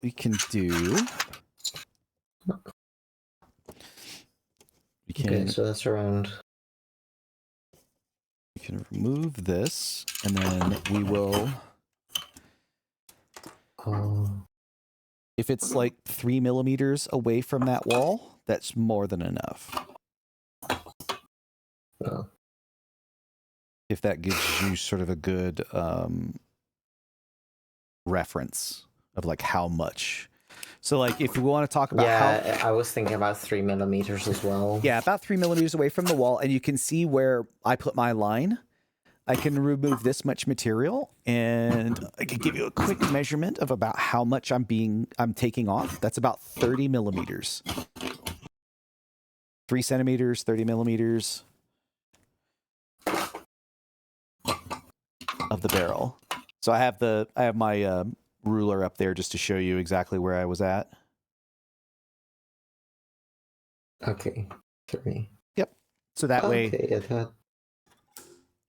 we can do... We can, okay, so that's around... We can remove this, and then we will... If it's like 3 millimeters away from that wall, that's more than enough. Oh. If that gives you sort of a good reference of like how much. So like if we want to talk about I was thinking about 3 millimeters as well. Yeah, about 3 millimeters away from the wall, and you can see where I put my line. I can remove this much material, and I can give you a quick measurement of about how much I'm taking off. That's about 30 millimeters. 3 centimeters, 30 millimeters of the barrel. So I have my ruler up there just to show you exactly where I was at. Okay, 3. Yep. So that way. Okay,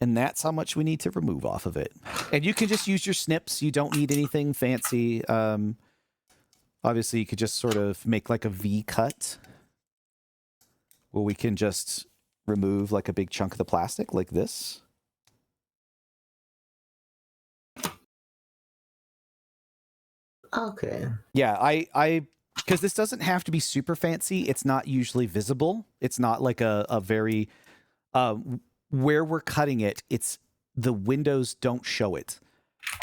And that's how much we need to remove off of it. And you can just use your snips. You don't need anything fancy. Obviously, you could just sort of make like a V cut where we can just remove like a big chunk of the plastic like this. Okay. Yeah, I because this doesn't have to be super fancy. It's not usually visible. It's not like a very... where we're cutting it, it's the windows don't show it.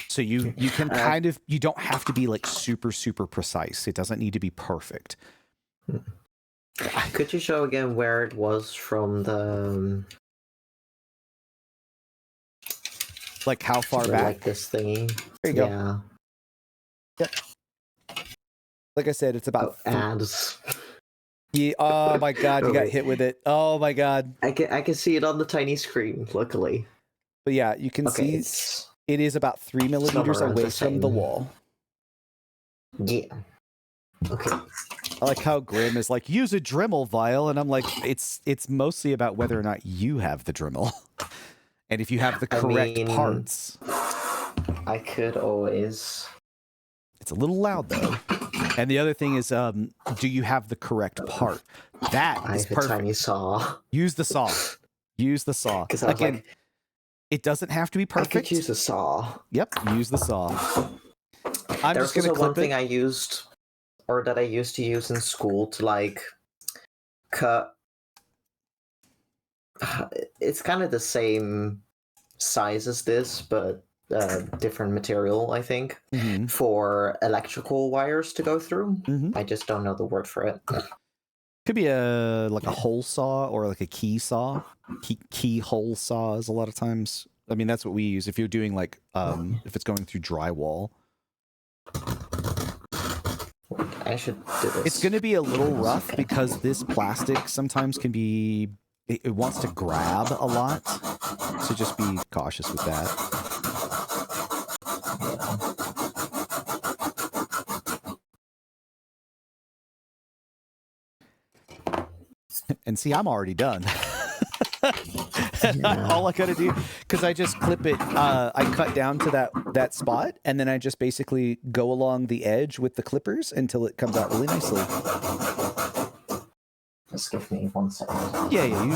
So you can kind of, you don't have to be like super, super precise. It doesn't need to be perfect. Could you show again where it was from the... Like how far back? Like this thingy. There you go. Yeah. Yep. Like I said, it's about... ads. Yeah, oh my god, you got hit with it. Oh my god. I can see it on the tiny screen, luckily. But yeah, you can see it is about 3 millimeters away from the wall. Yeah. Okay. I like how Grim is like, use a Dremel vial, and I'm like, it's mostly about whether or not you have the Dremel. And if you have the correct parts. I could always... It's a little loud though. And the other thing is, do you have the correct part? That is perfect. I have a tiny saw. Use the saw. Use the saw. Again, like, it doesn't have to be perfect. I could use a saw. Yep, use the saw. I'm There's just going to clip one thing I used, or that I used to use in school to like cut. It's kind of the same size as this, but different material, I think, for electrical wires to go through. I just don't know the word for it. Could be a hole saw or like a key saw. Keyhole saws a lot of times. I mean, that's what we use if you're doing like if it's going through drywall. I should do this. It's going to be a little rough because this plastic sometimes can be... It wants to grab a lot, so just be cautious with that. And see, I'm already done. All I gotta do, because I just clip it, I cut down to that spot, and then I just basically go along the edge with the clippers until it comes out really nicely. Just give me 1 second. Yeah, you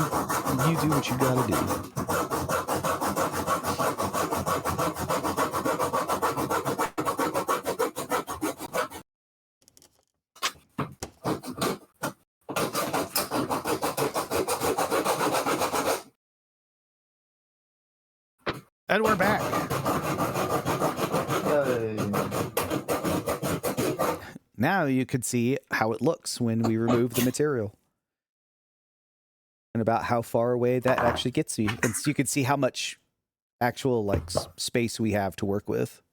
do what you gotta do. And we're back. Now you could see how it looks when we remove the material. And about how far away that actually gets you. And so you can see how much actual like space we have to work with.